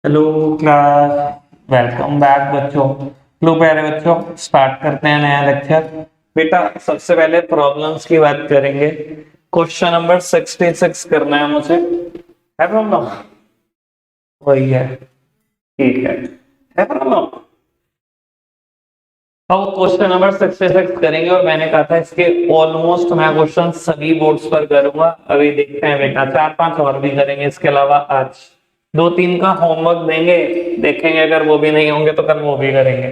Hello class. Welcome back बच्चों। लो प्यारे बच्चों, स्टार्ट करते हैं नया लेक्चर। बेटा सबसे पहले प्रॉब्लम्स की बात करेंगे। क्वेश्चन नंबर 66 करना है मुझे। है प्रॉब्लम? वही है, ठीक है प्रॉब्लम। अब क्वेश्चन नंबर 66 करेंगे और मैंने कहा था इसके ऑलमोस्ट मैं क्वेश्चन सभी बोर्ड्स पर करूंगा। अभी देखते हैं बेटा, 4-5 और भी करेंगे इसके अलावा। आज 2-3 का होमवर्क देंगे, देखेंगे अगर वो भी नहीं होंगे तो कल वो भी करेंगे।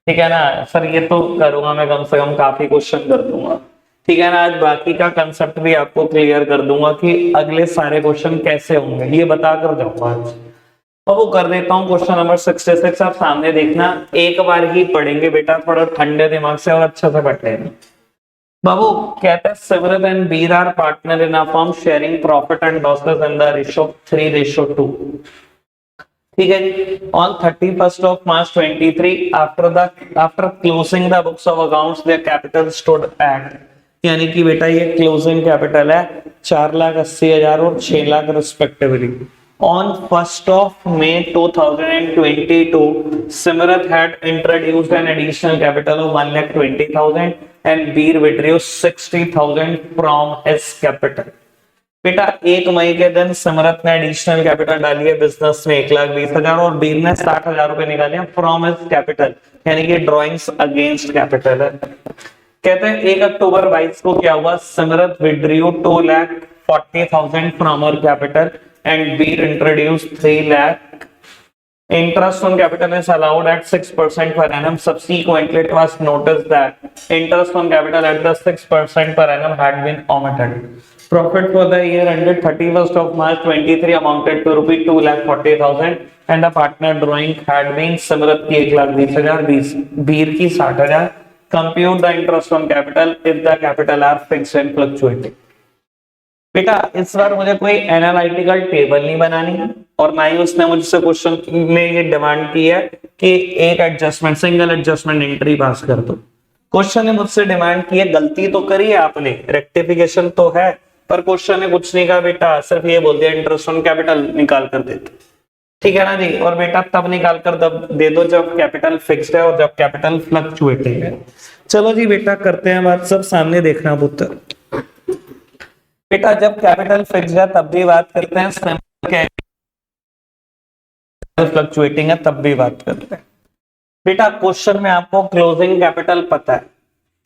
ठीक है ना सर? ये तो करूंगा मैं, कम से कम काफी क्वेश्चन कर दूंगा। ठीक है ना? आज बाकी का कंसेप्ट भी आपको क्लियर कर दूंगा कि अगले सारे क्वेश्चन कैसे होंगे, ये बता कर जाऊंगा आज। अब वो कर देता हूँ। क्वेश्चन नंबर 66 आप सामने देखना, एक बार ही पढ़ेंगे बेटा, थोड़ा ठंडे दिमाग से और अच्छे से पढ़ लेना। बाबू कहते हैं Simran and Bir are partner in a firm sharing profit and losses in the ratio 3:2। ठीक है जी। On 31st of March 23 after closing the books of accounts their capital stood at, यानी कि बेटा ये क्लोजिंग कैपिटल है 4,80,000 और 6 lakh respectively. On 1st of May 2022, Simrat had introduced an additional capital of 1,20,000 and Beer withdrew 60,000 from his capital. बेटा 1 मई के दिन सिमरत ने एडिशनल कैपिटल डाली है बिजनेस में 1,20,000 और बीर ने 60,000 रुपए निकाले हैं फ्रॉम हिज कैपिटल, यानी कि ड्रॉइंग्स अगेंस्ट कैपिटल है। कहते हैं 1 अक्टूबर 22 को क्या हुआ, Simrat withdrew 2,40,000 from her capital and Beer introduced 3 lakh. Interest on capital is allowed at 6% per annum. Subsequently, it was noticed that interest on capital at the 6% per annum had been omitted. Profit for the year ended 31st of March 23 amounted to rupees 2,40,000 and the partner drawing had been Simrat की 1,20,000, Beer की 60,000. Compute the interest on capital if the capital are fixed and fluctuating. बेटा इस बार मुझे कोई analytical table नहीं बनानी है और ना ही उसने मुझसे क्वेश्चन में ये डिमांड की है कि एक एडजस्टमेंट, सिंगल एडजस्टमेंट एंट्री पास कर दो। क्वेश्चन ने मुझसे डिमांड की है, गलती तो करी है आपने, रेक्टिफिकेशन तो है, पर क्वेश्चन ने कुछ नहीं कहा बेटा, सिर्फ ये बोल दिया इंटरेस्ट ऑन कैपिटल निकाल कर दे दो। ठीक है ना जी? और बेटा तब निकाल कर तब दे दो जब कैपिटल फिक्स्ड है और जब कैपिटल फ्लक्चुएटिंग है। चलो जी बेटा करते हैं बात, सब सामने देखना पुत्र। बेटा जब कैपिटल फिक्स्ड है तब भी बात करते हैं, फ्लक्चुएटिंग है तब भी बात करते हैं। बेटा क्वेश्चन में आपको क्लोजिंग कैपिटल पता है,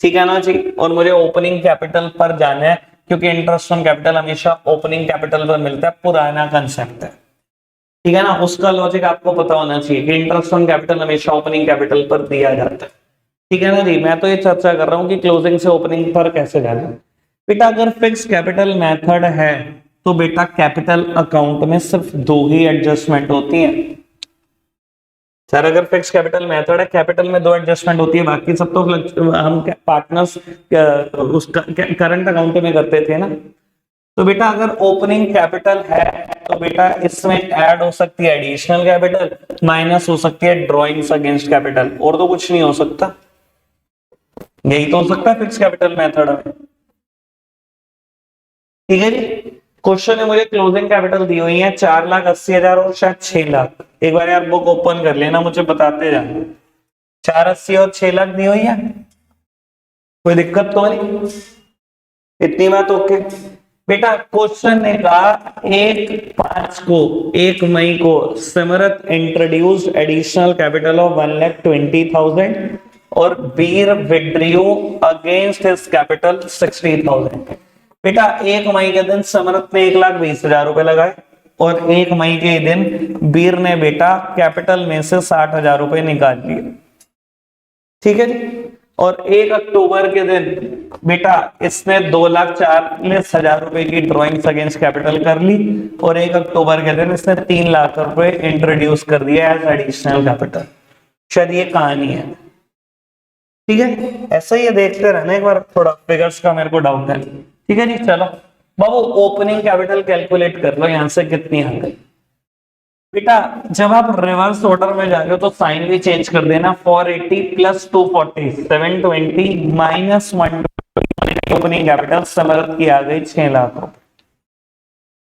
ठीक है ना जी? और मुझे ओपनिंग कैपिटल पर जाना है क्योंकि इंटरेस्ट ऑन कैपिटल हमेशा ओपनिंग कैपिटल पर मिलता है, पुराना कंसेप्ट है। ठीक है ना? उसका लॉजिक आपको पता होना चाहिए कि इंटरेस्ट ऑन कैपिटल हमेशा ओपनिंग कैपिटल पर दिया जाता है। ठीक है ना जी? मैं तो ये चर्चा कर रहा हूं कि क्लोजिंग से ओपनिंग पर कैसे जाना है। बेटा अगर फिक्स कैपिटल मेथड है तो बेटा कैपिटल अकाउंट में सिर्फ 2 ही एडजस्टमेंट होती हैं। सर अगर फिक्स कैपिटल मेथड है, कैपिटल में 2 एडजस्टमेंट होती है, बाकी सब तो हम पार्टनर्स उसका करंट अकाउंट में करते थे ना। तो बेटा अगर ओपनिंग कैपिटल है तो बेटा इसमें ऐड हो सकती है एडिशनल कैपिटल, माइनस हो सकती है ड्रॉइंग्स अगेंस्ट कैपिटल, और तो कुछ नहीं हो सकता। यही तो हो सकता है फिक्स कैपिटल मेथड में। ठीक है जी? क्वेश्चन में मुझे क्लोजिंग कैपिटल दी हुई है 4,80,000 और शायद 6 लाख। एक बार यार बुक ओपन कर लेना, मुझे बताते जाना। 4,80 और 6 लाख दी हुई है, कोई दिक्कत तो नहीं? इतनी बात ओके। बेटा क्वेश्चन ने कहा 1 मई को Simrat introduced additional capital of 1,20,000 और बीर विड्रू अगेंस्ट हिज कैपिटल 60,000। बेटा 1 मई के दिन सिमरत ने 1,20,000 रुपए लगाए और 1 मई के दिन बीर ने बेटा कैपिटल में से 60,000 रुपए निकाल लिए। ठीक है जी? और 1 अक्टूबर के दिन बेटा इसने 2,40,000 रुपए की ड्रॉइंग्स अगेंस्ट कैपिटल कर ली और 1 अक्टूबर के दिन इसने 3 लाख रुपए इंट्रोड्यूस कर दिया एज एडिशनल कैपिटल। शायद ये कहानी है। ठीक है? ऐसा ही देखते रहना, एक बार थोड़ा फिगर्स का मेरे को डाउट है। ठीक है जी? चलो बाबू ओपनिंग कैपिटल कैलकुलेट कर लो, यहां से कितनी आ गई। बेटा जब आप रिवर्स ऑर्डर में जा रहे हो तो साइन भी चेंज कर देना। 480 plus 240 720 minus 120 opening capital Simrat की आ गई 6 लाख रुपए।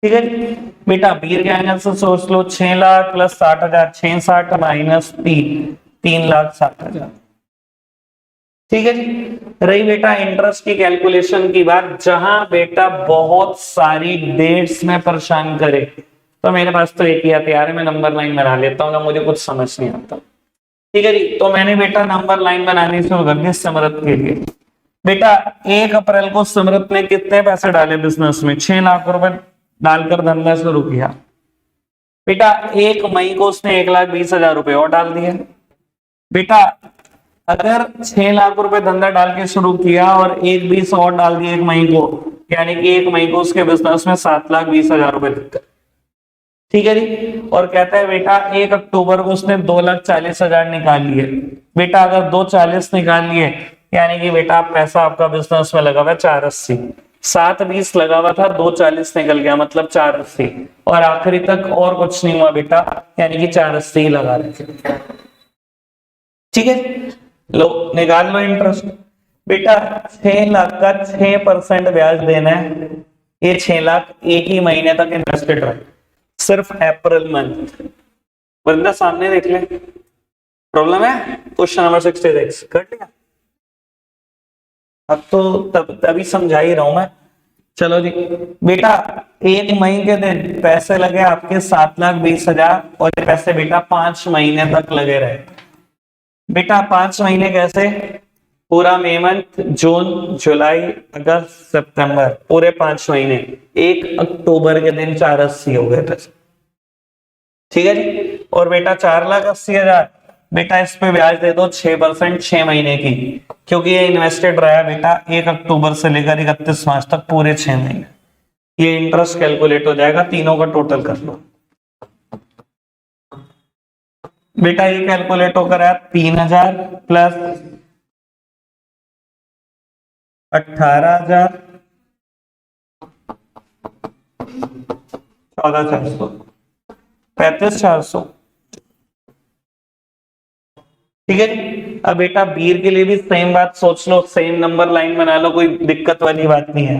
ठीक है जी। बेटा बीर के एंगल से सोच लो 6 लाख प्लस 60,000, 660 माइनस 3,60,000। ठीक है जी। रही बेटा इंटरेस्ट की कैलकुलेशन की बात, जहां बेटा बहुत सारी डेट्स में परेशान करे, तो मेरे पास तो एक ही हथियार है, मैं नंबर लाइन बना लेता हूँ ना, मुझे कुछ समझ नहीं आता। ठीक है जी। तो मैंने बेटा नंबर लाइन बनानी शुरू कर दी समृद्ध के लिए। बेटा 1 अप्रैल को समृद्ध ने कितने पैसे डाले बिजनेस में? 6 लाख रुपए डालकर धंधा शुरू किया। बेटा 1 मई को उसने 1,20,000 रुपए और डाल दिए। बेटा अगर 6 लाख रुपए धंधा डाल के शुरू किया और 1,20 और डाल दिए 1 मई को, यानी कि 1 मई को उसके बिजनेस में 7,20,000 रुपए दिखते। ठीक है जी। और कहता है बेटा 1 अक्टूबर को उसने 2,40,000 निकाल लिए। बेटा अगर 2,40 निकाल लिए, यानी कि बेटा पैसा आपका बिजनेस में लगा हुआ है 480, 7,20 लगा हुआ था, 2,40 निकल गया, मतलब 480, और आखिरी तक और कुछ नहीं हुआ बेटा, यानी कि 480 ही लगा रखे। ठीक है, लो निकाल लो इंटरेस्ट। बेटा 6 लाख का 6% ब्याज देना है। ये 6 लाख एक ही महीने तक इन्वेस्टेड रहे, सिर्फ अप्रैल मंथ। बंदा सामने देख ले, प्रॉब्लम है? क्वेश्चन नंबर 66 कर लिया? अब तो तभी समझा ही रहा हूं मैं। चलो जी। बेटा 1 मई के दिन पैसे लगे आपके 7,20,000, और ये पैसे बेटा 5 महीने तक लगे रहे। बेटा 5 महीने कैसे? पूरा मई मंथ, जून, जुलाई, अगस्त, सितंबर, पूरे 5 महीने। 1 अक्टूबर के दिन 480 हो गए पैसे। ठीक है जी। और बेटा 4,80,000, बेटा इस पे ब्याज दे दो 6%, 6 महीने की, क्योंकि ये इन्वेस्टेड रहा है बेटा 1 अक्टूबर से लेकर 31 मार्च तक, पूरे 6 महीने। ये इंटरेस्ट कैलकुलेट हो जाएगा, तीनों का टोटल कर लो। बेटा ये कैलकुलेट होकर आया 3,000 प्लस 18,000, 14,400, 35,400। ठीक है जी। अब बेटा बीर के लिए भी सेम बात सोच लो, सेम नंबर लाइन बना लो, कोई दिक्कत वाली बात नहीं है।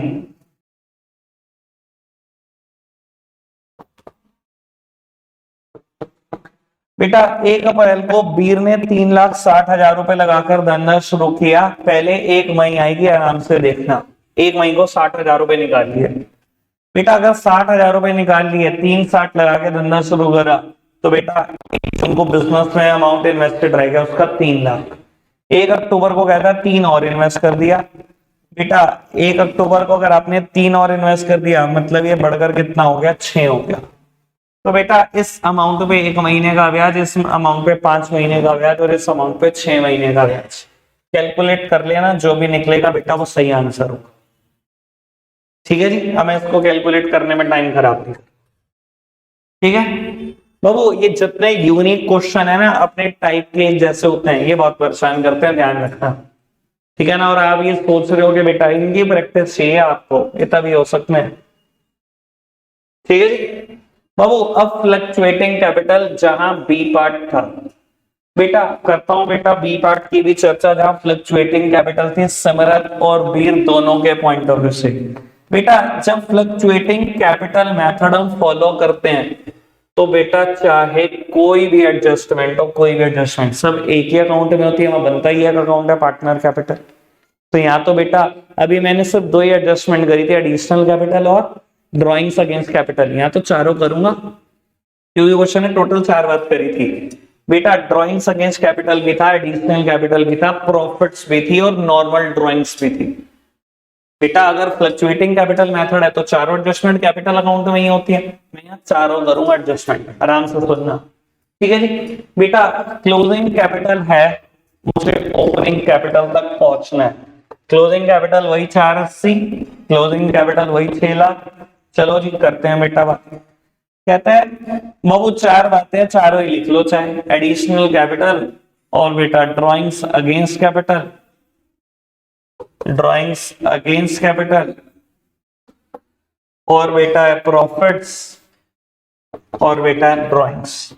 बेटा 1 अप्रैल को बीर ने 3,60,000 रुपए लगाकर धंधा शुरू किया। पहले 1 मई आएगी, आराम से देखना। 1 मई को 60,000 रुपए निकाल लिए। बेटा अगर 60,000 रुपए निकाल लिए, 3,60 लगा के धंधा शुरू करा, तो बेटा उनको बिजनेस में अमाउंट इन्वेस्टेड रहेगा उसका 3 लाख। 1 अक्टूबर को कहता है 3 और इन्वेस्ट कर दिया। बेटा 1 अक्टूबर को अगर आपने 3 और इन्वेस्ट कर दिया, मतलब ये बढ़कर कितना हो गया? 6 हो गया। तो बेटा इस अमाउंट पे 1 महीने का ब्याज, इस अमाउंट पे 5 महीने का ब्याज, और इस अमाउंट पे 6 महीने का ब्याज। कैलकुलेट कर लेना, जो भी निकलेगा बेटा वो सही आंसर होगा। ठीक है जी। हमें इसको कैलकुलेट करने में टाइम खराब नहीं। ठीक है बाबू, ये जितने यूनिक क्वेश्चन है ना अपने टाइप के जैसे होते हैं, ये बहुत परेशान करते हैं, ध्यान रखना। ठीक है ना? और आप ये सोच रहे हो कि बेटा इनकी प्रैक्टिस चाहिए आपको, ये तभी हो सकते हैं। ठीक है जी बाबू। अब फ्लक्चुएटिंग कैपिटल, जहां बी पार्ट था, बेटा करता हूं बेटा बी पार्ट की भी चर्चा, जहां फ्लक्चुएटिंग कैपिटल थी समरथ और वीर दोनों के पॉइंट ऑफ व्यू से। बेटा जब फ्लक्चुएटिंग कैपिटल मेथड हम फॉलो करते हैं, तो बेटा चाहे कोई भी एडजस्टमेंट हो, कोई भी एडजस्टमेंट सब एक ही अकाउंट में होती है, वहां बनता ही एक अकाउंट है, पार्टनर कैपिटल। तो यहाँ तो बेटा अभी मैंने सिर्फ 2 ही एडजस्टमेंट करी थी, एडिशनल कैपिटल और ड्रॉइंग्स अगेंस्ट कैपिटल। यहाँ तो चारों करूंगा, क्योंकि क्वेश्चन ने टोटल 4 बात करी थी। बेटा ड्रॉइंग्स अगेंस्ट कैपिटल भी था, एडिशनल कैपिटल भी था, प्रॉफिट्स भी थी, और नॉर्मल ड्रॉइंग्स भी थी। बेटा अगर फ्लक्चुएटिंग कैपिटल मेथड है तो चारों एडजस्टमेंट कैपिटल अकाउंट में ही होती है। मैं यहाँ चारों करूंगा एडजस्टमेंट, आराम से सुनना। ठीक है जी। बेटा क्लोजिंग कैपिटल है, मुझे ओपनिंग कैपिटल तक पहुंचना है। क्लोजिंग कैपिटल वही 480, क्लोजिंग कैपिटल वही 6 लाख। चलो जी करते हैं बेटा बात। कहता है बाबू 4 बातें, चारों ही लिख लो, चाहे एडिशनल कैपिटल, और बेटा drawings against capital, drawings against capital, और बेटा प्रॉफिट्स, और बेटा ड्रॉइंग्स।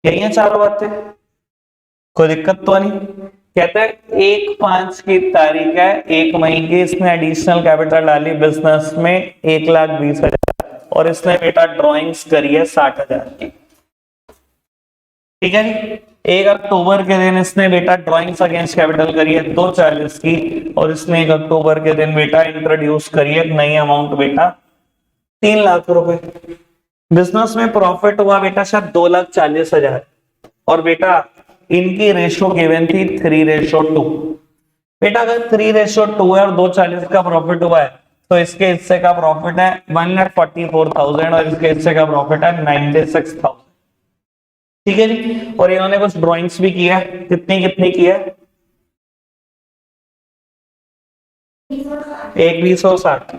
यही है चारों बातें, कोई दिक्कत तो नहीं? कहते हैं 1/5 की तारीख है, 1 मई की, इसने एडिशनल कैपिटल डाली बिजनेस में 1,20,000 और इसने बेटा ड्राइंग्स करी है 60,000 की। ठीक है जी। 1 अक्टूबर के दिन इसने बेटा ड्राइंग्स अगेंस्ट कैपिटल करी है 240 की और इसने 1 अक्टूबर के दिन बेटा इंट्रोड्यूस करी है नई अमाउंट बेटा 3 लाख रुपए। बिजनेस में प्रॉफिट हुआ बेटा शायद 2,40,000 और बेटा इनकी रेशो गिवन थी 3:2। बेटा अगर 3:2 है और 240 का प्रॉफिट हुआ है तो इसके हिस्से का प्रॉफिट है 1,44,000 और इसके हिस्से का प्रॉफिट है 96,000। ठीक है जी। और इन्होंने कुछ ड्राइंग्स भी किया है, कितनी कितनी की है, 1, 20 और 60।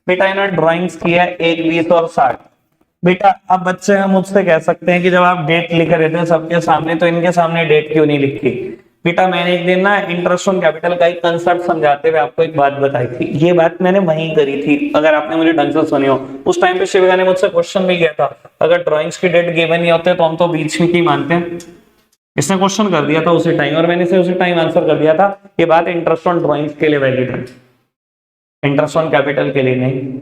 बेटा इन्होंने ड्राइंग्स किया है 1, 20 और 60। बेटा अब बच्चे हम मुझसे कह सकते हैं कि जब आप डेट लिख रहे थे सबके सामने तो इनके सामने डेट क्यों नहीं लिखी। बेटा मैंने एक दिन ना इंटरेस्ट ऑन कैपिटल का एक कंसेप्ट समझाते हुए आपको एक बात बताई थी, ये बात मैंने वहीं करी थी, अगर आपने मुझे ढंग से सुनी हो। उस टाइम पे शिविका ने मुझसे क्वेश्चन भी किया था, अगर ड्राइंग्स की डेट गिवन नहीं होते तो हम तो बीच में की मानते हैं। इसने क्वेश्चन कर दिया था उसी टाइम और मैंने इसे उसी टाइम आंसर कर दिया था। ये बात इंटरेस्ट ऑन ड्राइंग्स के लिए वैलिड है, इंटरेस्ट ऑन कैपिटल के लिए नहीं।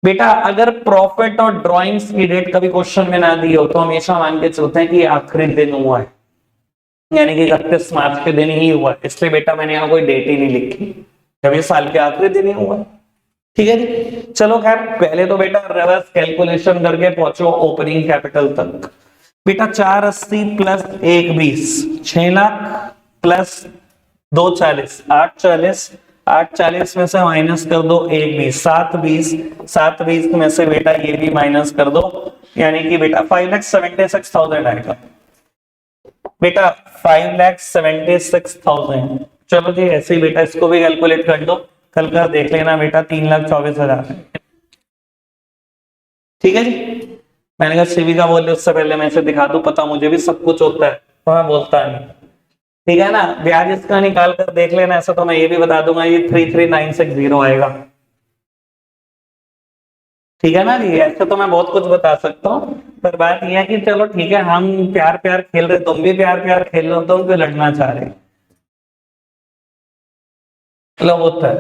बेटा अगर प्रॉफिट और ड्राइंग्स की डेट कभी क्वेश्चन में ना दी हो तो हमेशा मान के चलते हैं कि आखिरी दिन हुआ है, यानी कि 31 मार्च के दिन ही हुआ है, इसलिए बेटा मैंने यहाँ कोई डेट ही नहीं लिखी, जब ये साल के आखिरी दिन ही हुआ है। ठीक है जी। चलो खैर पहले तो बेटा रिवर्स कैलकुलेशन करके पहुंचो ओपनिंग कैपिटल तक। बेटा 480 प्लस 120 6 लाख प्लस 240 840 840 में से माइनस कर दो 120 720 में से बेटा ये भी माइनस कर दो, यानी कि बेटा 5,76,000 आएगा। बेटा 5,76,000। चलो जी ऐसे ही बेटा इसको भी कैलकुलेट कर दो, कल का देख लेना बेटा 3,24,000। ठीक है जी। मैंने कहा शिविका बोले उससे पहले मैं इसे दिखा दूं, पता मुझे भी सब कुछ होता है तो मैं बोलता नहीं। ठीक है ना, ब्याज इसका निकाल कर देख लेना, ऐसा तो मैं ये भी बता दूंगा ये 33,960 आएगा। ठीक है ना जी, ऐसे तो मैं बहुत कुछ बता सकता हूँ, पर बात यह है कि चलो ठीक है हम प्यार प्यार खेल रहे, तुम भी प्यार प्यार खेल रहे हो, तुम क्यों लड़ना चाह रहे। चलो वो था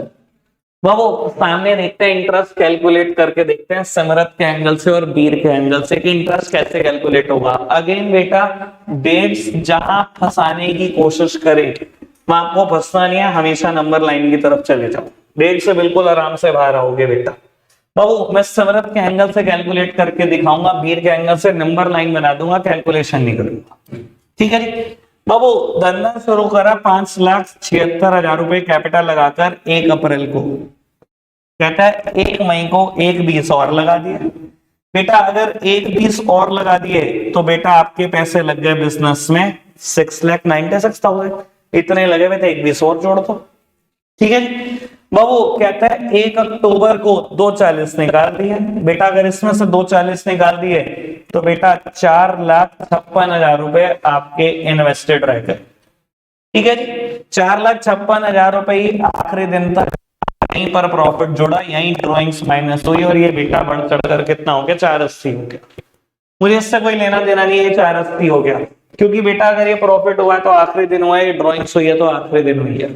वो सामने देखते हैं, इंटरेस्ट कैलकुलेट करके देखते हैं सिमरत के एंगल से और बीर के एंगल से कि इंटरेस्ट कैसे कैलकुलेट होगा। अगेन बेटा डेट्स जहां फंसाने की कोशिश करे वहां आपको फंसना नहीं है, हमेशा नंबर लाइन की तरफ चले जाओ, डेट से बिल्कुल आराम से बाहर आओगे बेटा। बाबू मैं सिमरत के एंगल से कैलकुलेट करके दिखाऊंगा, बीर के एंगल से नंबर लाइन बना दूंगा, कैलकुलेशन नहीं करूंगा। ठीक है जी। बाबू धंधा शुरू करा 5,76,000 रुपए कैपिटल लगाकर 1 अप्रैल को, कहता है 1 मई को 1,20 और लगा दिए। बेटा अगर 1,20 और लगा दिए तो बेटा आपके पैसे लग गए बिजनेस में 6,96,000, इतने लगे हुए थे, 1,20 और जोड़ दो। ठीक है जी। बाबू कहता है 1 अक्टूबर को 240 निकाल दिए। बेटा अगर इसमें से 240 निकाल दिए तो बेटा 4,56,000 रुपए आपके इन्वेस्टेड रह गए। ठीक है जी। 4,56,000 रुपए ही आखिरी दिन तक यहीं पर प्रॉफिट जुड़ा, यहीं ड्राइंग्स माइनस हुई और ये बेटा बढ़ चढ़कर कितना हो गया 480 हो गया। मुझे इससे कोई लेना देना नहीं है, 480 हो गया, क्योंकि बेटा अगर ये प्रॉफिट हुआ है तो आखिरी दिन हुआ है, ये ड्राइंग्स हुई है तो आखिरी दिन हुई है।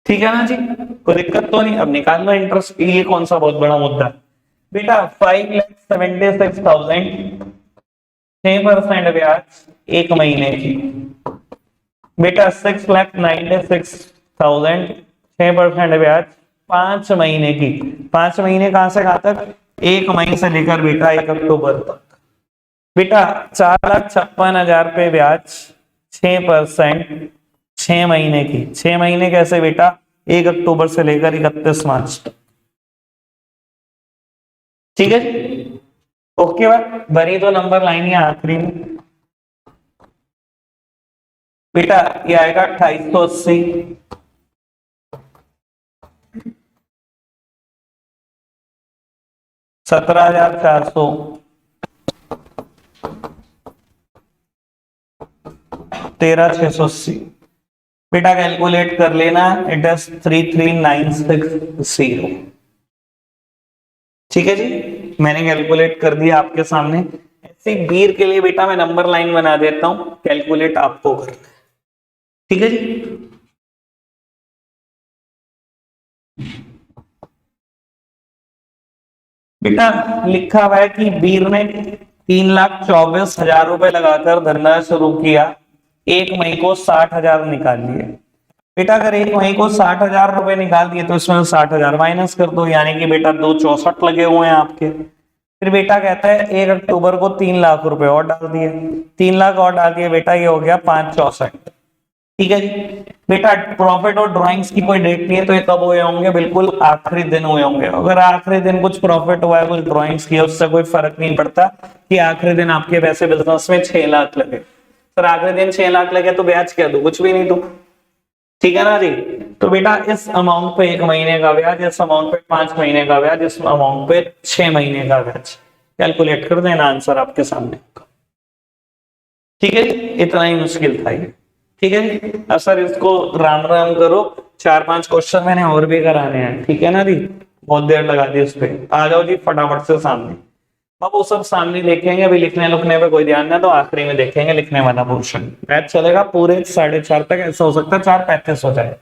ठीक है ना जी, कोई दिक्कत तो नहीं। अब निकाल लो इंटरेस्ट, ये कौन सा बहुत बड़ा मुद्दा है बेटा। 5,76,000 6% ब्याज 1 महीने की, बेटा 6,96,000 6% ब्याज 5 महीने की। 5 महीने कहां से कहां तक, 1 मई से लेकर बेटा 1 अक्टूबर तक। बेटा 4,56,000 पे ब्याज 6% 6 महीने की। 6 महीने कैसे बेटा, 1 अक्टूबर से लेकर 31 मार्च तक। ठीक है जी। ओके बात बनी तो नंबर लाइन है आखिरी में बेटा, ये आएगा 2,880 17,400 13,680। बेटा कैलकुलेट कर लेना, इट इज 33,960। ठीक है जी, मैंने कैलकुलेट कर दिया आपके सामने। ऐसे बीर के लिए बेटा मैं नंबर लाइन बना देता हूं, कैलकुलेट आपको करना है। ठीक है जी। बेटा लिखा हुआ है कि वीर ने 3,24,000 रुपए लगाकर धंधा शुरू किया, 1 मई को 60,000 निकाल लिए। बेटा अगर 1 मई को 60,000 रुपए निकाल दिए तो इसमें 60,000 माइनस कर दो, यानी कि बेटा 264 लगे हुए हैं आपके। फिर बेटा कहता है 1 अक्टूबर को 3 लाख रुपए और डाल दिए, 3 लाख और डाल दिए, बेटा ये हो गया 564। ठीक है जी। बेटा प्रॉफिट और ड्राइंग्स की कोई डेट नहीं है, तो ये कब हुए होंगे, बिल्कुल आखिरी दिन हुए होंगे। अगर आखिरी दिन कुछ प्रॉफिट हुआ है, कुछ ड्राइंग्स की, उससे कोई फर्क नहीं पड़ता कि आखिरी दिन आपके वैसे बिजनेस में 6 लाख लगे। सर आखिरी दिन 6 लाख लगे तो ब्याज क्या दो, कुछ भी नहीं दो। ठीक है ना जी। तो बेटा इस अमाउंट पे 1 महीने का ब्याज, इस अमाउंट पे 5 महीने का ब्याज, इस अमाउंट पे 6 महीने का ब्याज, कैलकुलेट कर देना, आंसर आपके सामने। ठीक है जी, इतना ही मुश्किल था ये। ठीक है जी। अब सर इसको राम राम करो, 4-5 क्वेश्चन मैंने और भी कराने हैं। ठीक है ना जी, बहुत देर लगा दी उस पे। आ जाओ जी फटाफट से सामने। अब वो सब सामने देखेंगे, अभी लिखने लिखने पे कोई ध्यान नहीं, तो आखिरी में देखेंगे लिखने वाला पोर्शन। मैच चलेगा पूरे 4:30 तक, ऐसा हो सकता है 4:35 हो जाए।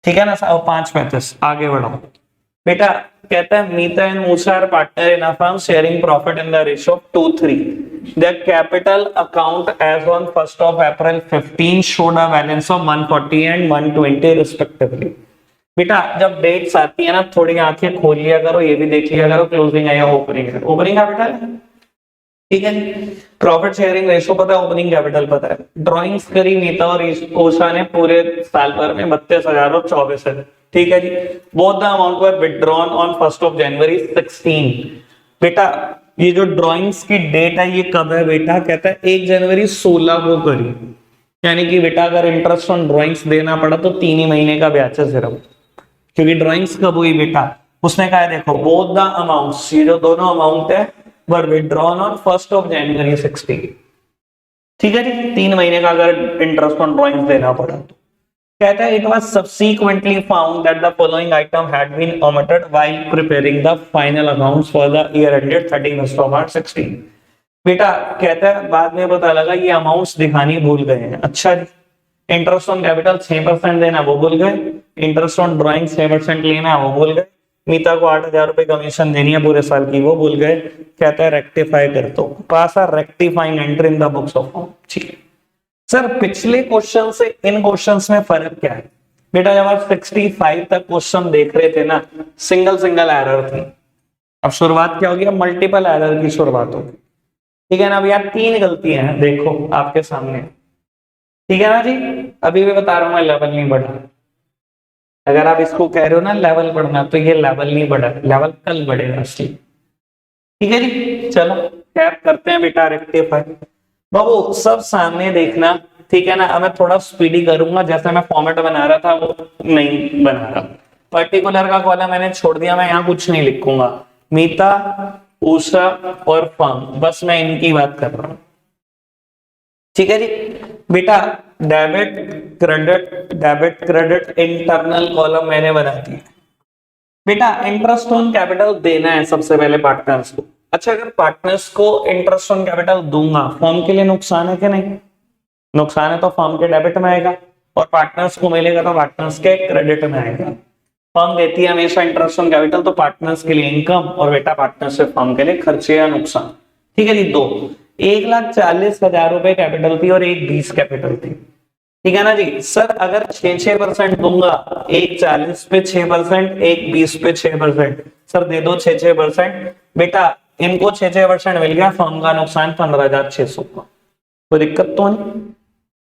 ठीक है ना, 5:35 आगे बढ़ो। बेटा कहता है Meeta and Moosa are partner in a firm sharing profit in the ratio of 2:3। The capital account as on 1st of April 15 showed a balance of 140 and 120 respectively. बेटा जब डेट्स आती है ना, थोड़ी आंखें खोल लिया करो, ये भी देख लिया करो क्लोजिंग है या ओपनिंग है। ओपनिंग कैपिटल है, ठीक है। प्रॉफिट शेयरिंग रेशियो पता है, ओपनिंग कैपिटल पता है। ड्राइंग्स करी नीता और ओशा ने पूरे साल भर में 32,000 और 24,000। ठीक है जी। Both the amount were withdrawn on 1st of January 16। बेटा ये जो ड्राइंग्स की डेट है ये कब है बेटा, कहता है 1 जनवरी 16 को करी, यानी कि बेटा अगर इंटरेस्ट ऑन ड्राइंग्स देना पड़ा तो 3 ही महीने का ब्याज है सिर्फ, क्योंकि ड्राइंग्स कब हुई बेटा, उसने कहा है देखो बोथ द अमाउंट्स, ये जो दोनों अमाउंट है were withdrawn on 1st of January 16। ठीक है जी, 3 महीने का अगर इंटरेस्ट ऑन ड्राइंग्स देना पड़ा तो। कहता है it was subsequently found that the following item had been omitted while preparing the final accounts for the year ended 31st of March 16। बेटा कहता है बाद में पता लगा ये अमाउंट्स दिखानी भूल गए हैं। अच्छा जी, इंटरेस्ट ऑन कैपिटल 6% देना वो भूल गए, इंटरेस्ट ऑन ड्राइंग 6% लेना वो भूल गए, मीता को 8,000 रुपए कमीशन देनी है पूरे साल की वो भूल गए। कहता है रेक्टिफाई कर दो, pass are rectifying entry in the books of account. ठीक है सर, पिछले क्वेश्चन से इन क्वेश्चंस में फर्क क्या है बेटा, जब आप 65 तक क्वेश्चन देख रहे थे ना, सिंगल सिंगल एरर थी। अब शुरुआत क्या होगी, अब मल्टीपल एरर की शुरुआत होगी। ठीक है ना, अब यहाँ 3 गलतियां हैं देखो आपके सामने। ठीक है ना जी, अभी भी बता रहा हूं मैं लेवल नहीं बढ़ा। अगर आप इसको कह रहे हो ना लेवल बढ़ना, तो ये लेवल नहीं बढ़ा, लेवल कल बढ़ेगा इसलिए। ठीक है जी, चलो कैप करते हैं बेटा रेक्टिफाई। बाबू सब सामने देखना, ठीक है ना। अब मैं थोड़ा स्पीडी करूंगा, जैसे मैं फॉर्मेट बना रहा था वो नहीं बना रहा। पर्टिकुलर का कॉलम मैंने छोड़ दिया, मैं यहाँ कुछ नहीं लिखूंगा। मीता, उषा और फर्म, बस मैं इनकी बात कर रहा हूं। ठीक है जी बेटा, डेबिट क्रेडिट इंटरनल कॉलम मैंने बना दिया। बेटा इंटरेस्ट ऑन कैपिटल देना है सबसे पहले पार्टनर्स को। अच्छा अगर पार्टनर्स को इंटरेस्ट ऑन कैपिटल दूंगा, फर्म के लिए नुकसान है कि नहीं, नुकसान है तो फर्म के डेबिट में आएगा, और पार्टनर्स को मिलेगा तो पार्टनर्स के क्रेडिट में आएगा। फर्म देती है हमेशा इंटरेस्ट ऑन कैपिटल, तो पार्टनर्स के लिए इनकम, और बेटा पार्टनर से फर्म के लिए खर्चे या नुकसान। ठीक है जी। 1,40,000 रुपए कैपिटल थी और 1,20 कैपिटल थी। ठीक है ना जी। सर अगर 6% दूंगा, 1,40 पे 6%, 1,20 पे 6%, सर दे दो 6%। बेटा इनको 6% मिल गया, फर्म का नुकसान 15,600 का। कोई दिक्कत तो नहीं,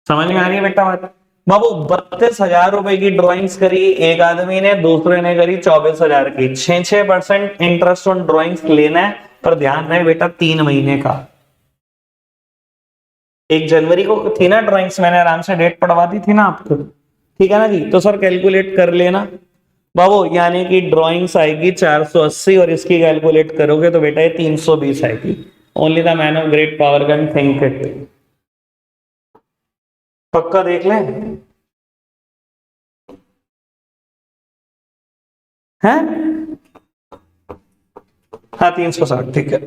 समझ में आ रही है बेटा बात। बाबू 32,000 रुपए की ड्राइंग्स करी एक आदमी ने, दूसरे ने करी 24,000 की। 6% इंटरेस्ट ऑन ड्राइंग्स लेना है, पर ध्यान रहे बेटा 3 महीने का। 1 जनवरी को थी ना ड्राइंग्स, मैंने आराम से डेट पढ़वा दी थी ना आपको। ठीक है ना जी, तो सर कैलकुलेट कर लेना बाबू, यानी कि ड्राइंग्स आएगी 480 और इसकी कैलकुलेट करोगे तो बेटा ये 320 आएगी। Only the man of great power can think it. पक्का देख लें हैं। हाँ 360, ठीक है।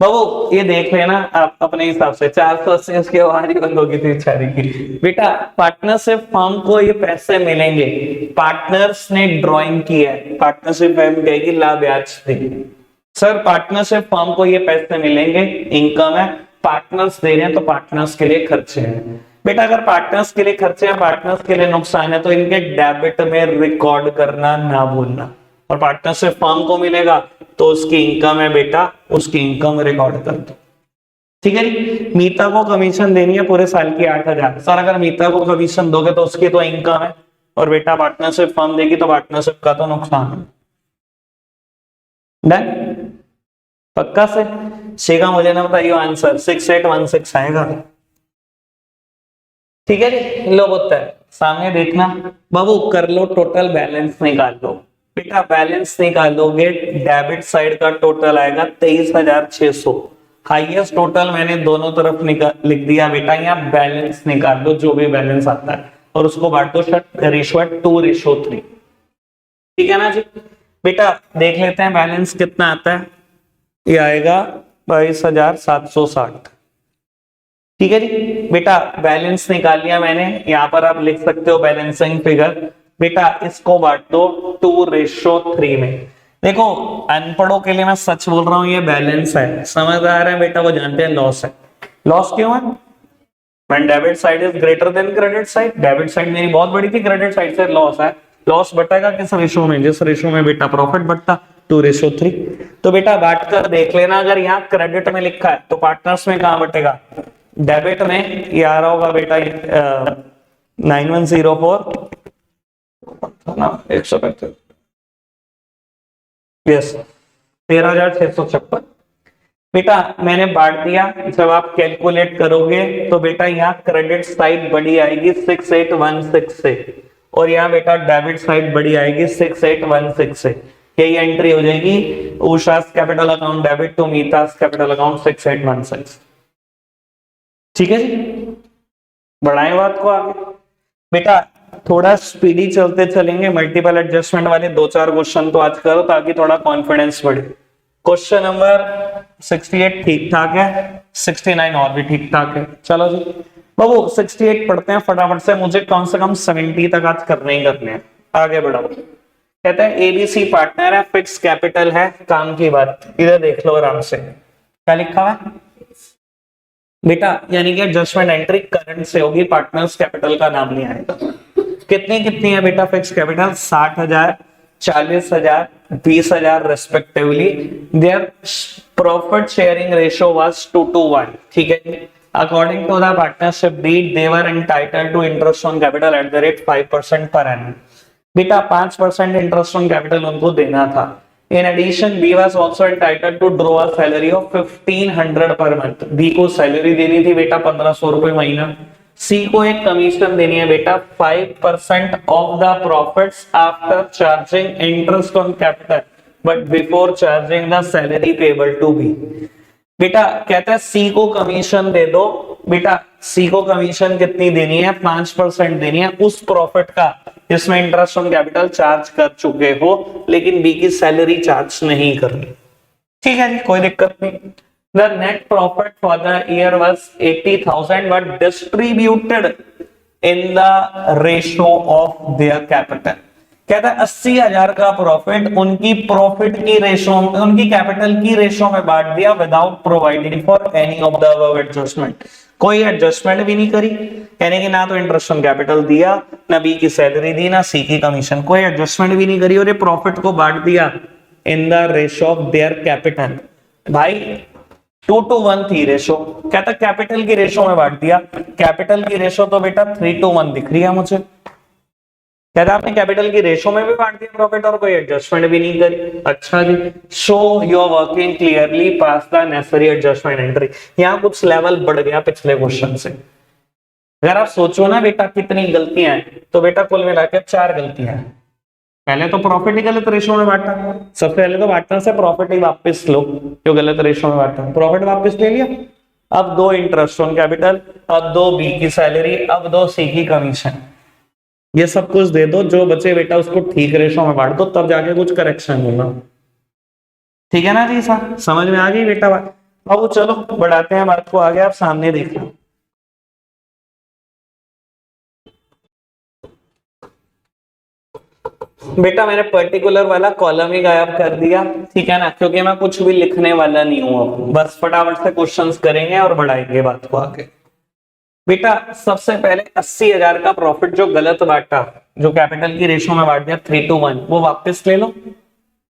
बाबू ये देख लेना आप अपने हिसाब से, 480 उसकी हमारी बंद होगी थी बेचारी की। बेटा पार्टनरशिप फर्म को ये पैसे मिलेंगे, पार्टनर्स ने ड्राइंग की है, पार्टनरशिप फर्म कहेगी ला ब्याज दे। सर पार्टनरशिप फर्म को ये पैसे मिलेंगे, इनकम है, पार्टनर्स दे रहे हैं तो पार्टनर्स के लिए खर्चे हैं। बेटा अगर पार्टनर्स के लिए खर्चे हैं, पार्टनर्स के लिए नुकसान है, तो इनके डेबिट में रिकॉर्ड करना ना भूलना। और पार्टनरशिप फर्म को मिलेगा तो उसकी इनकम है बेटा, उसकी इनकम रिकॉर्ड कर दो। ठीक है जी। मीता को कमीशन देनी है पूरे साल की 8,000। सर अगर मीता को कमीशन दोगे तो उसकी तो इनकम है, और बेटा पार्टनरशिप फर्म देगी तो पार्टनरशिप का तो नुकसान है। डन, पक्का से शेगा मुझे ना बताइए आंसर 6816 आएगा। ठीक है जी। लो बोलता है सामने देखना बाबू, कर लो टोटल बैलेंस निकाल लो। बेटा बैलेंस निकालोगे, डेबिट साइड का टोटल आएगा 23,600। हाईएस्ट टोटल मैंने दोनों तरफ लिख दिया बेटा, यहाँ बैलेंस निकाल लो जो भी बैलेंस आता है, और उसको बांट दो रेशो 2:3। ठीक है ना जी। बेटा देख लेते हैं बैलेंस कितना आता है, ये आएगा 22,760। ठीक है जी। बेटा बैलेंस निकाल लिया मैंने, यहां पर आप लिख सकते हो बैलेंसिंग फिगर। बेटा इसको बांट दो 2:3 में। देखो अनपढ़ों के लिए मैं सच बोल रहा हूं, ये बैलेंस है, समझदार है बेटा वो जानते हैं लॉस है। लॉस क्यों है? When debit side is greater than credit side, debit side मेरी बहुत बड़ी थी, क्रेडिट साइड से लॉस है। लॉस बटेगा किस रेशो में? जिस रेशो में बेटा प्रॉफिट बढ़ता, 2:3। तो बेटा बांट कर देख लेना, अगर यहाँ क्रेडिट में लिखा है तो पार्टनर्स में कहां बटेगा? डेबिट में। ये आ रहा होगा बेटा 9104 135, यस 13,656। बेटा मैंने बांट दिया, जब आप कैलकुलेट करोगे तो बेटा यहाँ क्रेडिट साइड बड़ी आएगी 6816 से, और यहाँ बेटा डेबिट साइड बड़ी आएगी 6816 से। यही एंट्री हो जाएगी, उषा's कैपिटल अकाउंट डेबिट टू मीता's कैपिटल अकाउंट 6816। ठीक है जी। बढ़ाएं बात को आगे। बेटा थोड़ा स्पीडी चलते चलेंगे, मल्टीपल एडजस्टमेंट वाले 2-4 क्वेश्चन तो आज करो ताकि थोड़ा कॉन्फिडेंस बढ़े। क्वेश्चन नंबर 68 ठीक ठाक है, 69 और भी ठीक ठाक है। चलो जी बाबू 68 पढ़ते हैं फटाफट से, मुझे कम से कम 70 तक आज करने ही करने हैं। आगे बढ़ो। कहते हैं एबीसी पार्टनर है, फिक्स कैपिटल है, काम की बात इधर देख लो आराम से। क्या लिखा हुआ है बेटा? यानी कि एडजस्टमेंट एंट्री करंट से होगी, पार्टनर्स कैपिटल का नाम नहीं आएगा। कितनी है बेटा fix capital? 60,000, 40,000, 20,000 respectively. Their profit sharing ratio was 2:1। ठीक है जी। According to the partnership deed they were entitled to interest on capital at the rate 5% per annum. बेटा 5% इंटरेस्ट ऑन कैपिटल उनको देना था। In addition, B was also entitled to draw a salary of 1,500 per month. B को salary देनी थी बेटा 1,500 रुपए महीना। C को एक कमीशन देनी है बेटा 5% of the profits after charging interest on capital, but before charging the salary payable to B. बेटा कहता है C को कमीशन दे दो। बेटा C को कमीशन कितनी देनी है? 5% देनी है उस प्रॉफिट का जिसमें इंटरेस्ट ऑन कैपिटल चार्ज कर चुके हो, लेकिन बी की सैलरी चार्ज नहीं करनी। ठीक है जी, कोई दिक्कत नहीं। The net profit for the year was 80,000 but distributed in the ratio of their capital. कहता है 80,000 का प्रॉफिट उनकी प्रॉफिट की रेशो, उनकी कैपिटल की रेशो में बांट दिया without providing for any of the above adjustment. कोई एडजस्टमेंट भी नहीं करी, यानी कि ना तो इंटरेस्ट ऑन कैपिटल दिया, ना बी की सैलरी दी, ना सी की कमीशन, कोई एडजस्टमेंट भी नहीं करी, और ये प्रॉफिट को बांट दिया in the ratio of their capital. भाई 2:1 थी रेशो, कहता कैपिटल की रेशो में बांट दिया। कैपिटल की रेशो तो बेटा 3:1 दिख रही है मुझे। कहता आपने कैपिटल की रेशो में भी बांट दिया प्रॉफिट और कोई एडजस्टमेंट भी नहीं करी। अच्छा जी, show your working clearly pass the necessary adjustment entry. यहाँ कुछ लेवल बढ़ गया पिछले क्वेश्चन से। अगर आप सोचो ना बेटा कितनी गलतियां हैं, तो बेटा कुल मिलाकर 4 गलतियां हैं। पहले तो प्रॉफिट ही गलत रेशो में बांटा, सबसे पहले तो पार्टनर से प्रॉफिट ही वापस लो जो गलत रेशो में बांटा, प्रॉफिट वापस ले लिया। अब 2 इंटरेस्ट ऑन कैपिटल, अब 2 बी की सैलरी, अब 2 सी की कमीशन, ये सब कुछ दे दो, जो बचे बेटा उसको ठीक रेशो में बांट दो, तब जाके कुछ करेक्शन होगा। ठीक है ना जी सर, समझ में आ गई बेटा बात? अब चलो बढ़ाते हैं बात को आगे, आप सामने देखना। बेटा मैंने पर्टिकुलर वाला कॉलम ही गायब कर दिया, ठीक है ना, क्योंकि मैं कुछ भी लिखने वाला नहीं हूं अब, बस फटाफट से क्वेश्चंस करेंगे और बढ़ाएंगे बात को आगे। बेटा सबसे पहले 80,000 का प्रॉफिट जो गलत बांटा, जो कैपिटल की रेशो में बांट दिया 3:1, वो वापस ले लो।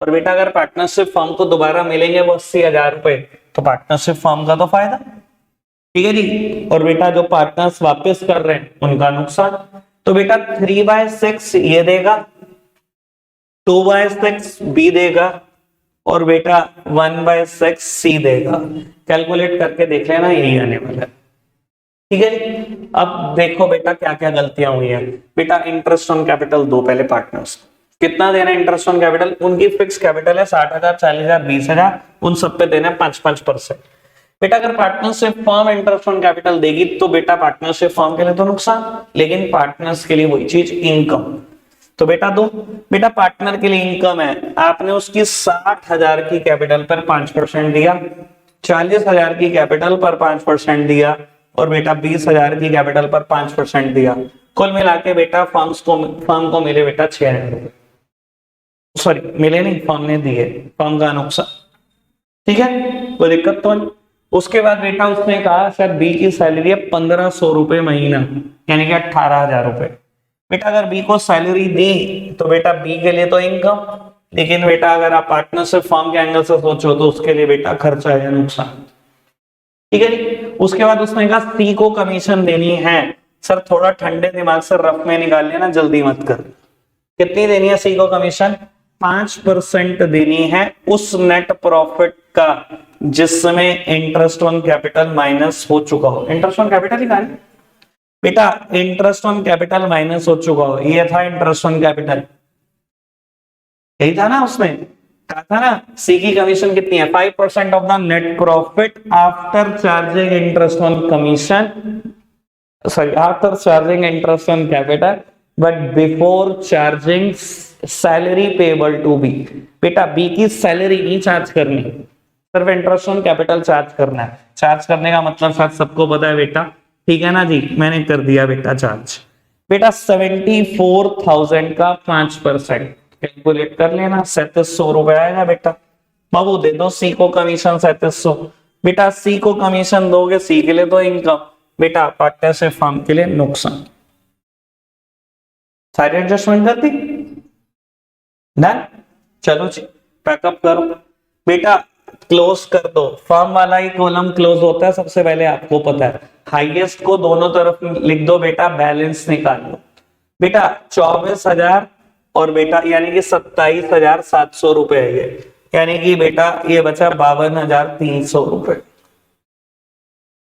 और बेटा अगर पार्टनरशिप फर्म को दोबारा मिलेंगे वो 80,000 रुपए, तो पार्टनरशिप फर्म का तो फायदा, ठीक है जी। और बेटा जो पार्टनर्स वापस कर रहे हैं उनका नुकसान। तो बेटा 3/6 ये देगा, 2/6 बी देगा, और बेटा 1/6 सी देगा। कैलकुलेट करके देख लेना, यही आने वाला है, ठीक है जी। अब देखो बेटा क्या क्या गलतियां हुई है। बेटा इंटरेस्ट ऑन कैपिटल दो पहले पार्टनर्स, कितना देना इंटरेस्ट ऑन कैपिटल, उनकी फिक्स कैपिटल है 60,000, 40,000, 20,000, उन सब पे देना 5-5%। बेटा अगर partnership firm interest on capital देगी तो बेटा पार्टनरशिप फर्म के लिए तो नुकसान, लेकिन पार्टनर्स के लिए वही चीज इनकम। तो बेटा दो, बेटा पार्टनर के लिए इनकम है, आपने उसकी 60,000 की कैपिटल पर 5% दिया, 40,000 की कैपिटल पर 5% दिया, और बेटा 20,000 की कैपिटल पर 5% दिया। कुल मिला के बेटा फर्म को मिले बेटा 6,000 रुपए, सॉरी मिले नहीं, फर्म ने दिए, फर्म का नुकसान, ठीक है, कोई दिक्कत तो नहीं। उसके बाद बेटा उसने कहा सर बी की सैलरी है 1,500 रुपए महीना, यानी कि 18,000 रुपए। बेटा अगर बी को सैलरी दी तो बेटा बी के लिए तो इनकम, लेकिन बेटा अगर आप पार्टनरशिप फर्म के एंगल से सोचो तो उसके लिए बेटा खर्चा है, नुकसान, ठीक है जी। उसके बाद उसने कहा सी को कमीशन देनी है। सर थोड़ा ठंडे दिमाग से रफ में निकाल लेना, जल्दी मत कर। कितनी देनी है सी को कमीशन, 5% देनी है उस नेट प्रॉफिट का जिसमें इंटरेस्ट ऑन कैपिटल माइनस हो चुका हो। इंटरेस्ट ऑन कैपिटल ही कहा बेटा, इंटरेस्ट ऑन कैपिटल माइनस हो चुका हो, ये था इंटरेस्ट ऑन कैपिटल, यही था ना, उसमें कहा था ना सी की कमीशन कितनी है, 5% of the net profit after charging interest on commission, sorry after charging interest on capital but before charging salary payable to be. बेटा बी की सैलरी नहीं चार्ज करनी, सिर्फ इंटरेस्ट ऑन कैपिटल चार्ज करना है। चार्ज करने का मतलब शायद सबको पता है बेटा, ठीक है ना जी, मैंने कर दिया बेटा चार्ज। बेटा 74,000 का 5%, कैलकुलेट कर लेना, 3700 रुपए आएगा बेटा। बाबू दे दो सी को कमीशन 3700। बेटा सी को कमीशन दोगे, सी के लिए तो इनकम, बेटा पार्टनरशिप फर्म के लिए नुकसान। सारी एडजस्टमेंट कर दी, डन। चलो जी पैकअप करो बेटा, क्लोज कर दो। फर्म वाला ही कॉलम क्लोज होता है सबसे पहले, आपको पता है। हाईएस्ट को दोनों तरफ लिख दो बेटा, बैलेंस निकाल लो बेटा। 24,000 और बेटा यानी कि 27,700 रुपए है ये, यानी कि बेटा ये बचा 52,300 रुपए।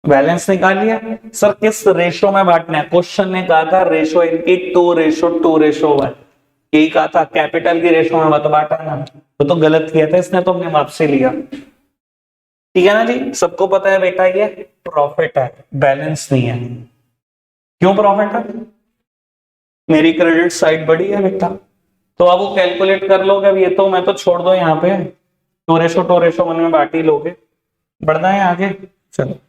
बैलेंस निकाल लिया। सर किस रेशो में बांटना है, क्वेश्चन ने कहा था रेशो इनकी 2:2:1, यही कहा था, कैपिटल की रेशो में मत बांटा ना, वो तो गलत किया था इसने, तो हमने माप से लिया, ठीक है ना जी। सबको पता है बेटा ये प्रॉफिट है, बैलेंस नहीं है। क्यों प्रॉफिट है, मेरी क्रेडिट साइड बड़ी है बेटा, तो अब वो कैलकुलेट कर लोगे। अब ये तो मैं तो छोड़ दो यहाँ पे, 2:1 में बांट ही लोगे। बढ़ना है आगे, चलो।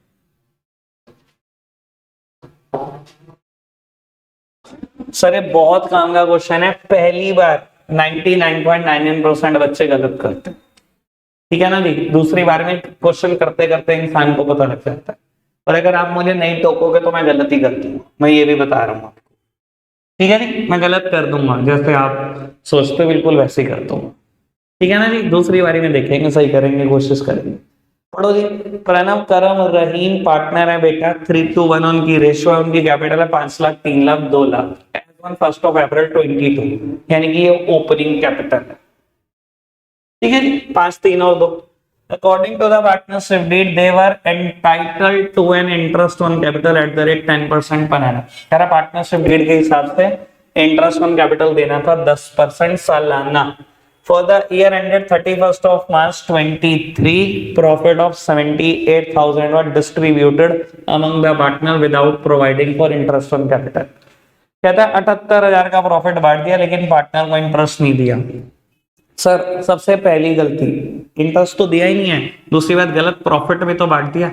सर ये बहुत काम का क्वेश्चन है, पहली बार 99.99% बच्चे गलत करते हैं, ठीक है ना जी। दूसरी बार में क्वेश्चन करते करते इंसान को पता लग जाता है, और अगर आप मुझे नहीं टोकोगे तो मैं गलती कर दूंगा, मैं ये भी बता रहा हूँ आपको, ठीक है जी। मैं गलत कर दूंगा, जैसे आप सोचते बिल्कुल वैसे ही कर दूंगा, ठीक है ना जी। दूसरी बारी में देखेंगे, सही करेंगे, कोशिश करेंगे। पढ़ो जी। प्रणव करम रहीम पार्टनर है बेटा, 3:1 उनकी रेशियो है, उनकी कैपिटल है 5 लाख, 3 लाख, 2 लाख, 1 अप्रैल 22, यानी कि ये ओपनिंग कैपिटल है, ठीक है जी। 5, 3 और 2। According to the partnership deed they were entitled to an interest on capital at the rate 10% per annum. कह रहा पार्टनरशिप डीड के हिसाब से इंटरेस्ट ऑन कैपिटल देना था 10% सालाना। For the year ended 31st of March 23, profit of 78,000 was distributed among the partner without providing for interest on capital. कहता है 78,000 का प्रॉफिट बांट दिया लेकिन पार्टनर को इंटरेस्ट नहीं दिया। सर सबसे पहली गलती, इंटरेस्ट तो दिया ही नहीं है, दूसरी बात गलत प्रॉफिट में तो बांट दिया।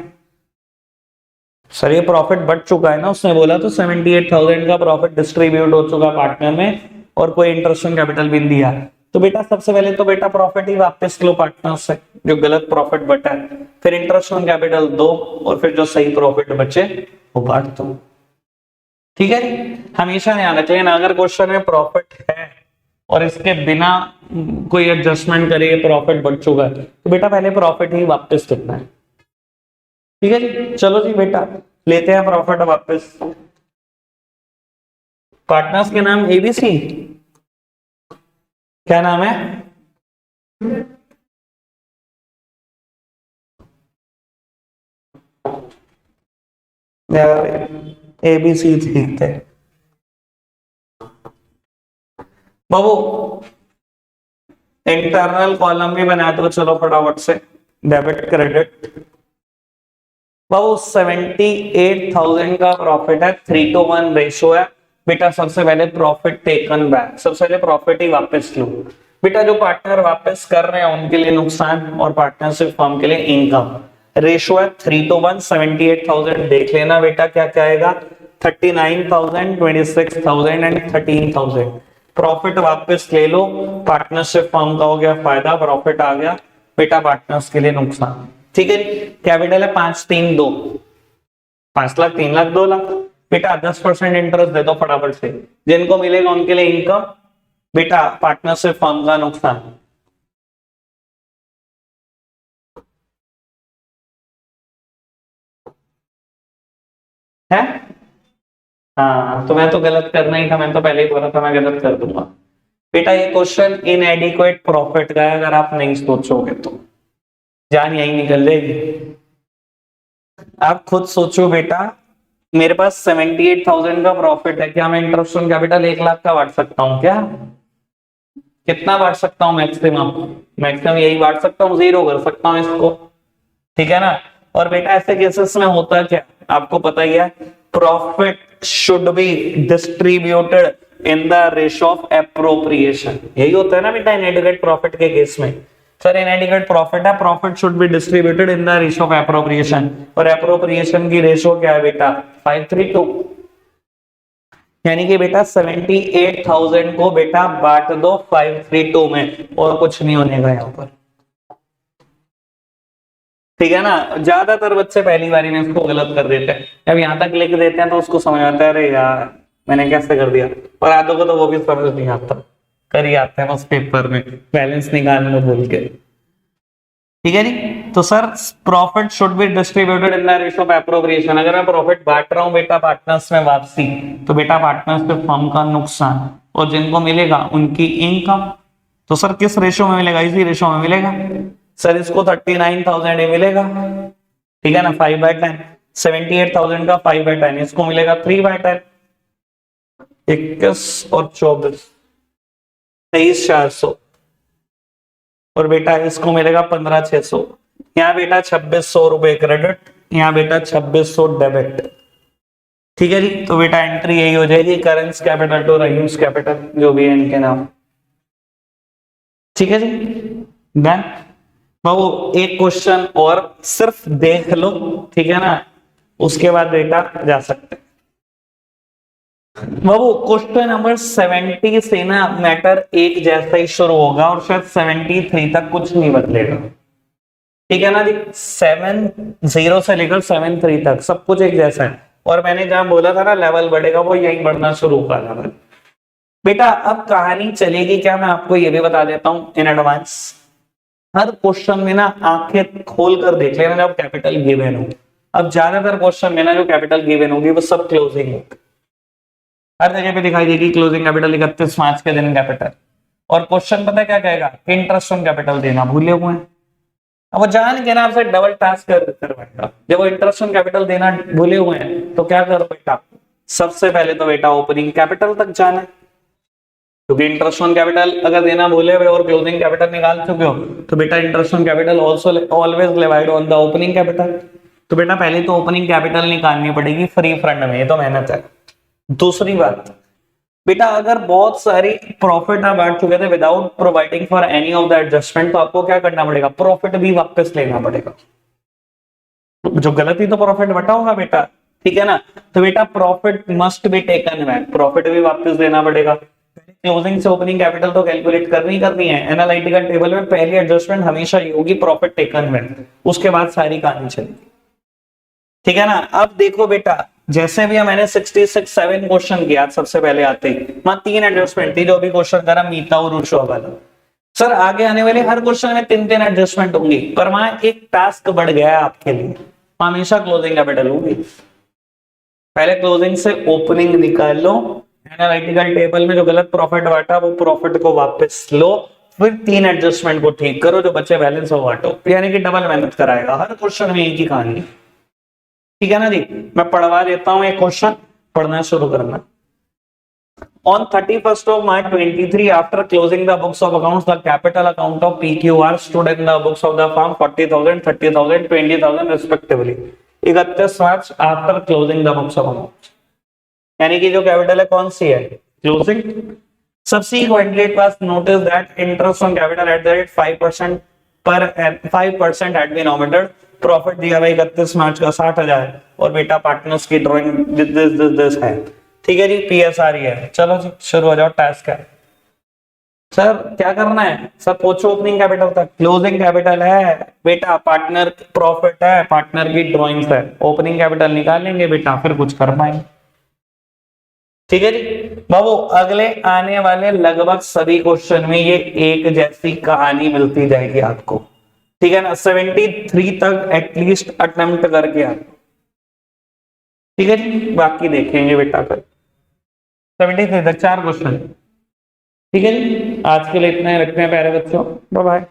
सर ये प्रॉफिट बढ़ चुका है ना, उसने बोला तो 78,000 का प्रॉफिट डिस्ट्रीब्यूट हो चुका पार्टनर में और कोई इंटरेस्ट ऑन कैपिटल भी नहीं दिया। तो बेटा सबसे पहले तो बेटा प्रॉफिट ही वापस लो पार्टनर से, जो गलत प्रॉफिट बचा है, फिर इंटरेस्ट ऑन कैपिटल दो और फिर जो सही प्रॉफिट बचे वो बांट दो। ठीक है, हमेशा ध्यान रखिए ना, अगर क्वेश्चन में प्रॉफिट है और इसके बिना कोई एडजस्टमेंट करे प्रॉफिट बढ़ चुका है तो बेटा पहले प्रॉफिट ही वापस लिखना है। ठीक है जी, चलो जी बेटा लेते हैं प्रॉफिट वापस। पार्टनर्स के नाम एबीसी, क्या नाम है? एबीसी ठीक है बाबू। इंटरनल कॉलम भी बनाया तो चलो फटाफट से, डेबिट क्रेडिट। बाबू 78,000 का प्रॉफिट है, 3:1 रेशो है बेटा। सबसे पहले प्रॉफिट टेकन बैक, सबसे पहले प्रॉफिट ही वापस लो बेटा। जो पार्टनर वापस कर रहे हैं उनके लिए नुकसान और पार्टनरशिप फर्म के लिए इनकम। रेशो है 3:1, 78,000 देख लेना बेटा क्या क्या आएगा, 39,000, 26,000 एंड 13,000। प्रॉफिट वापस ले लो, पार्टनरशिप फर्म का हो गया फायदा, प्रॉफिट आ गया बेटा, पार्टनर्स के लिए नुकसान। ठीक है, कैपिटल है 532, 5 लाख, 3 लाख, 2 लाख बेटा। 10% इंटरेस्ट दे दो फटाफट से, जिनको मिलेगा उनके लिए इनकम बेटा, पार्टनरशिप फर्म का नुकसान। है हाँ, तो मैं तो गलत करना ही था, मैं तो पहले ही बोला था मैं गलत कर दूंगा बेटा। ये क्वेश्चन इनएडिक्वेट प्रॉफिट का है, अगर आप नहीं सोचोगे तो जान यही निकल जाएगी। आप खुद सोचो बेटा, मेरे पास 78,000 का प्रॉफिट है, क्या मैं इंटरेस्ट ऑन कैपिटल 1 लाख का बांट सकता हूँ क्या? कितना बांट सकता हूँ मैक्सिमम? मैक्सिमम यही बांट सकता हूँ, 0 कर सकता हूँ इसको। ठीक है ना। और बेटा ऐसे केसेस में होता क्या आपको पता ही है, profit should be distributed in the ratio of appropriation. यही होता है ना बेटा इनएडिक्वेट प्रॉफिट के केस में। सर इनएडिक्वेट प्रॉफिट है, profit should be distributed in the ratio of appropriation, और एप्रोप्रिएशन की रेशो क्या है बेटा, 5:3:2। यानी कि बेटा 78,000 को बेटा बांट दो 5:3:2 में, और कुछ नहीं होने का यहाँ पर। ठीक है ना। ज्यादातर बच्चे पहली बारी में इसको गलत कर देते हैं, जब यहाँ तक लिख देते हैं तो उसको समझ आता है अरे यार मैंने कैसे कर दिया। और आधों को तो वो भी समझ नहीं आता, कर ही आते हैं बस पेपर में बैलेंस निकालने भूल के। ठीक है जी। तो sir profit should be distributed in the ratio of appropriation. अगर मैं प्रॉफिट बांट रहा हूं बेटा पार्टनर्स में वापसी, तो बेटा पार्टनर्स पे फर्म का नुकसान और जिनको मिलेगा उनकी इनकम। तो सर किस रेशियो में मिलेगा? इसी रेशियो में मिलेगा सर। इसको 39,000 ही मिलेगा, ठीक है ना, 5/10। 78,000 का 5/10, इसको मिलेगा 3/10। 21 और 24, 23,400, और बेटा इसको मिलेगा 15,600। यहाँ बेटा 2,600 रुपए क्रेडिट, यहाँ बेटा 2,600 डेबिट। ठीक है जी। तो बेटा एंट्री यही हो जाएगी, current capital to use capital, जो भी है इनके नाम। ठीक है जी, डन। बाबू एक क्वेश्चन और सिर्फ देख लो, ठीक है ना, उसके बाद बेटा जा सकते हैं। बाबू क्वेश्चन नंबर 70 से ना मैटर एक जैसा ही शुरू होगा और शायद 73 तक कुछ नहीं बदलेगा। ठीक है ना जी। 70 से लेकर 73 तक सब कुछ एक जैसा है, और मैंने जहां बोला था ना लेवल बढ़ेगा, वो यही बढ़ना शुरू होगा लेवल। बेटा अब कहानी चलेगी क्या, मैं आपको ये भी बता देता हूं इन एडवांस। हर क्वेश्चन में ना आंखें खोल कर देख लेना जब कैपिटल गिवन हो। अब ज्यादातर क्वेश्चन में ना जो कैपिटल गिवन होगी वो सब क्लोजिंग होगी, हर जगह पे दिखाई देगी क्लोजिंग कैपिटल 31 मार्च के दिन कैपिटल। और क्वेश्चन पता है क्या कहेगा, इंटरेस्ट ऑन कैपिटल देना भूले हुए हैं। अब वो जान के ना आपसे डबल टास्क करवाएगा। जब वो इंटरेस्ट ऑन कैपिटल देना भूले हुए हैं तो क्या करो बेटा, सबसे पहले तो बेटा ओपनिंग कैपिटल तक जाना है, क्योंकि इंटरेस्ट ऑन कैपिटल अगर देना भूले हुए और क्लोजिंग कैपिटल निकाल चुके हो तो बेटा interest on capital also always divide on the opening capital. तो बेटा पहले तो ओपनिंग कैपिटल निकालनी पड़ेगी फ्री फंड में, ये तो मेहनत है। दूसरी बात, बेटा अगर बहुत सारी प्रॉफिट आप बांट चुके थे without providing for any of the adjustment, तो आपको क्या करना पड़ेगा, प्रॉफिट भी वापस लेना पड़ेगा। जो गलती तो प्रॉफिट बटा होगा बेटा, ठीक है ना, तो बेटा profit must be taken back, profit भी वापस देना पड़ेगा। क्लोजिंग से ओपनिंग कैपिटल तो कैलकुलेट करनी है। एनालिटिकल टेबल में पहली एडजस्टमेंट हमेशा ये होगी प्रॉफिट टेकन बैक, उसके बाद सारी कहानी चलेगी, ठीक है ना। अब देखो बेटा, जैसे भी मैंने 67 क्वेश्चन किया सबसे पहले आते ही, वहां 3 एडजस्टमेंट थी, जो भी क्वेश्चन करा मीता और उर्शो वाला। सर आगे आने वाले हर क्वेश्चन में 3 एडजस्टमेंट होंगी, पर वहां एक टास्क बढ़ गया है आपके लिए, हमेशा क्लोजिंग कैपिटल होगी। पहले क्लोजिंग से ओपनिंग निकाल लो, एनालिटिकल टेबल में जो गलत प्रॉफिट बांटा वो प्रॉफिट को वापस लो, फिर 3 एडजस्टमेंट को ठीक करो, जो बच्चे बैलेंस हो बांटो, यानी कि डबल मेहनत कराएगा हर क्वेश्चन में एक ही कहानी, ठीक है ना जी। मैं पढ़वा देता हूं एक क्वेश्चन, पढ़ना शुरू करना। On 31st of March 23, after closing the books of accounts, the capital account of PQR stood in the books of the firm 40,000, 30,000, 20,000 respectively. 31 March after closing the books of accounts, यानी कि जो capital है कौन सी है, closing. Subsequently, it was noticed that interest on capital at the rate 5% per 5% had been omitted. Profit दिया भाई 31 मार्च का 60,000, और बेटा पार्टनर्स की ड्राइंग दिस है, ठीक है जी, पीएसआर ही है। चलो जी शुरू हो जाओ, टास्क है। सर क्या करना है, सर पूछो ओपनिंग कैपिटल तक, क्लोजिंग कैपिटल है बेटा, पार्टनर प्रॉफिट है, पार्टनर की ड्राइंग्स है, ओपनिंग कैपिटल निकालेंगे बेटा, फिर कुछ कर पाएंगे, ठीक है जी। बाबू अगले आने वाले लगभग सभी क्वेश्चन में ये एक जैसी कहानी मिलती जाएगी आपको, ठीक है ना। 73 तक एटलीस्ट अटेम्प्ट करके आप, ठीक है जी, बाकी देखेंगे बेटा फिर। 73 तक 4 क्वेश्चन, ठीक है जी। आज के लिए इतना ही रखते हैं प्यारे बच्चों, बाय बाय।